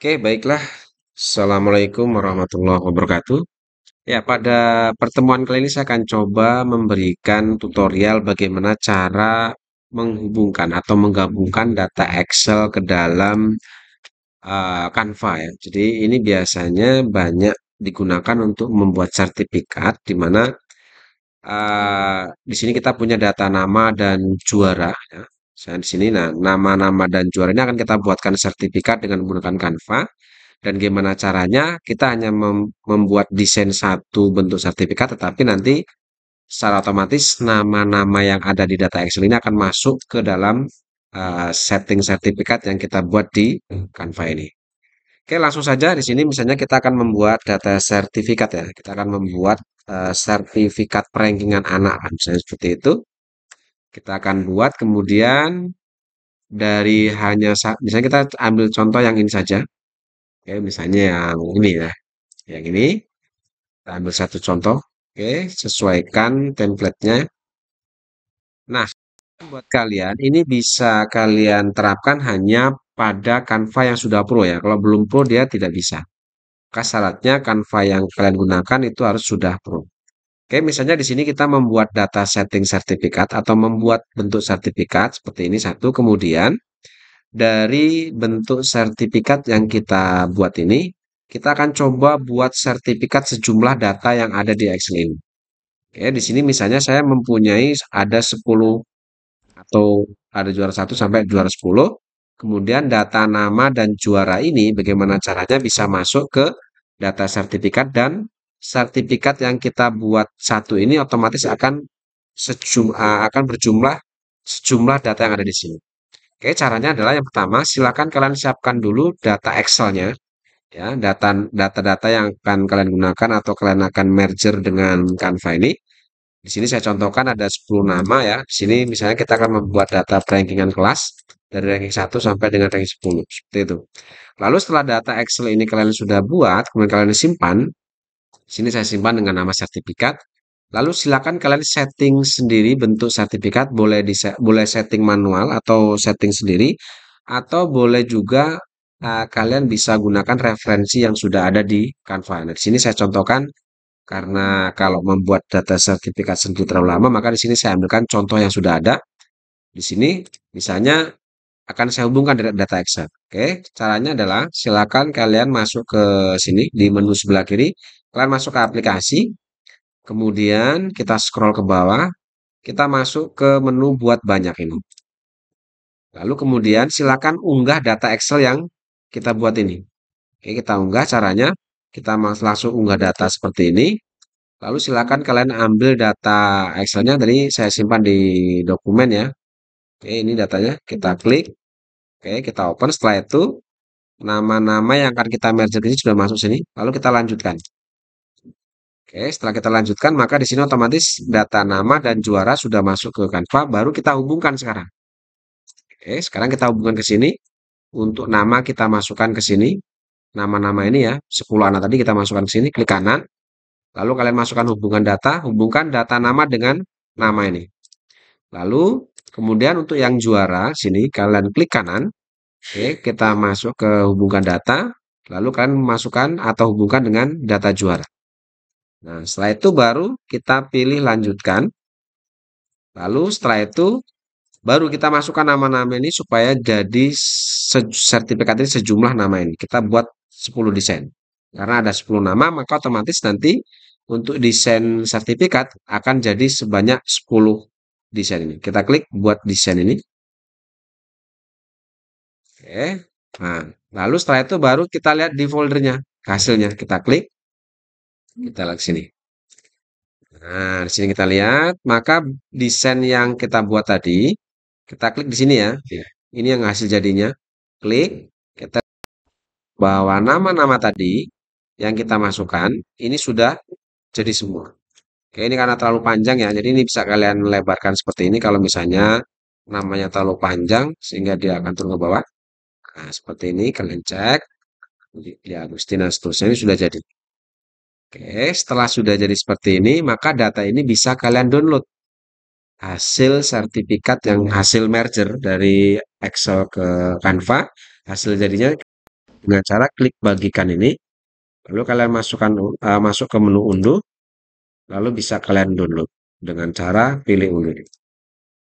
Oke, baiklah. Assalamualaikum warahmatullahi wabarakatuh. Ya, pada pertemuan kali ini saya akan coba memberikan tutorial bagaimana cara menghubungkan atau menggabungkan data Excel ke dalam Canva ya. Jadi ini biasanya banyak digunakan untuk membuat sertifikat di mana di sini kita punya data nama dan juara ya. Saya di sini, nah nama-nama dan juara ini akan kita buatkan sertifikat dengan menggunakan Canva. Dan gimana caranya? Kita hanya membuat desain satu bentuk sertifikat, tetapi nanti secara otomatis nama-nama yang ada di data Excel ini akan masuk ke dalam setting sertifikat yang kita buat di Canva ini. Oke, langsung saja di sini misalnya kita akan membuat data sertifikat ya. Kita akan membuat sertifikat perankingan anak, kan, misalnya seperti itu. Kita akan buat kemudian dari misalnya kita ambil contoh yang ini saja. Oke, misalnya yang ini ya. Yang ini, kita ambil satu contoh. Oke, sesuaikan template-nya. Nah, buat kalian, ini bisa kalian terapkan hanya pada Canva yang sudah pro ya. Kalau belum pro, dia tidak bisa. Maka syaratnya Canva yang kalian gunakan itu harus sudah pro. Oke, misalnya di sini kita membuat data setting sertifikat atau membuat bentuk sertifikat seperti ini satu. Kemudian dari bentuk sertifikat yang kita buat ini, kita akan coba buat sertifikat sejumlah data yang ada di Excel ini. Oke, di sini misalnya saya mempunyai ada 10 atau ada juara 1 sampai juara 10. Kemudian data nama dan juara ini bagaimana caranya bisa masuk ke data sertifikat dan sertifikat yang kita buat satu ini otomatis akan berjumlah sejumlah data yang ada di sini. Oke, caranya adalah yang pertama, silakan kalian siapkan dulu data Excel-nya ya, data-data yang akan kalian gunakan atau kalian akan merger dengan Canva ini. Di sini saya contohkan ada 10 nama ya. Di sini misalnya kita akan membuat data rankingan kelas dari ranking 1 sampai dengan ranking 10. Seperti itu. Lalu setelah data Excel ini kalian sudah buat, kemudian kalian simpan. Di sini saya simpan dengan nama sertifikat. Lalu silakan kalian setting sendiri bentuk sertifikat, boleh setting manual atau setting sendiri, atau boleh juga kalian bisa gunakan referensi yang sudah ada di Canva. Nah, di sini saya contohkan karena kalau membuat data sertifikat sendiri terlalu lama, maka di sini saya ambilkan contoh yang sudah ada. Di sini misalnya akan saya hubungkan dengan data Excel. Oke, caranya adalah silakan kalian masuk ke sini di menu sebelah kiri, kalian masuk ke aplikasi, kemudian kita scroll ke bawah, kita masuk ke menu buat banyak ini. Lalu kemudian silakan unggah data Excel yang kita buat ini. Oke, kita unggah caranya, kita langsung unggah data seperti ini. Lalu silakan kalian ambil data Excel-nya tadi saya simpan di dokumen ya. Oke, ini datanya. Kita klik. Oke, kita open. Setelah itu, nama-nama yang akan kita merge ini sudah masuk sini. Lalu kita lanjutkan. Oke, setelah kita lanjutkan, maka di sini otomatis data nama dan juara sudah masuk ke Canva. Baru kita hubungkan sekarang. Oke, sekarang kita hubungkan ke sini. Untuk nama kita masukkan ke sini. Nama-nama ini ya, 10 anak tadi kita masukkan ke sini. Klik kanan. Lalu kalian masukkan hubungkan data nama dengan nama ini. Lalu kemudian untuk yang juara sini kalian klik kanan. Oke, kita masuk ke hubungkan data. Lalu kalian masukkan atau hubungkan dengan data juara. Nah, setelah itu baru kita pilih lanjutkan. Lalu setelah itu baru kita masukkan nama-nama ini supaya jadi sertifikat ini sejumlah nama ini. Kita buat 10 desain. Karena ada 10 nama, maka otomatis nanti untuk desain sertifikat akan jadi sebanyak 10 desain ini. Kita klik buat desain ini. Oke. Nah, lalu setelah itu baru kita lihat di foldernya, hasilnya. Kita klik, kita lihat sini. Nah, di sini kita lihat, maka desain yang kita buat tadi, kita klik di sini ya. Ini yang hasil jadinya. Klik, kita bahwa nama-nama tadi yang kita masukkan, ini sudah jadi semua. Oke, ini karena terlalu panjang ya, jadi ini bisa kalian lebarkan seperti ini kalau misalnya namanya terlalu panjang sehingga dia akan turun ke bawah. Nah, seperti ini kalian cek. Ya, Agustina seterusnya ini sudah jadi. Oke, setelah sudah jadi seperti ini, maka data ini bisa kalian download. Hasil sertifikat yang hasil merger dari Excel ke Canva, hasil jadinya dengan cara klik bagikan ini, lalu kalian masuk ke menu unduh, lalu bisa kalian download dengan cara pilih unduh.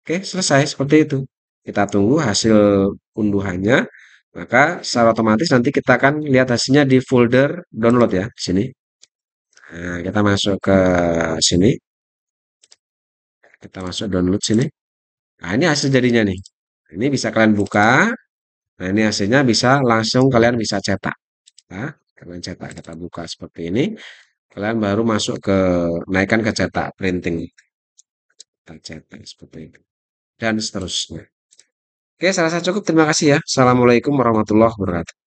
Oke, selesai seperti itu. Kita tunggu hasil unduhannya, maka secara otomatis nanti kita akan lihat hasilnya di folder download ya, di sini. Nah, kita masuk ke sini, kita masuk download sini. Nah, ini hasil jadinya nih. Ini bisa kalian buka. Nah, ini hasilnya bisa langsung kalian bisa cetak. Nah, kalian cetak, kita buka seperti ini. Kalian baru masuk ke naikkan ke cetak printing. Kita cetak seperti itu. Dan seterusnya. Oke, saya rasa cukup. Terima kasih ya. Assalamualaikum warahmatullahi wabarakatuh.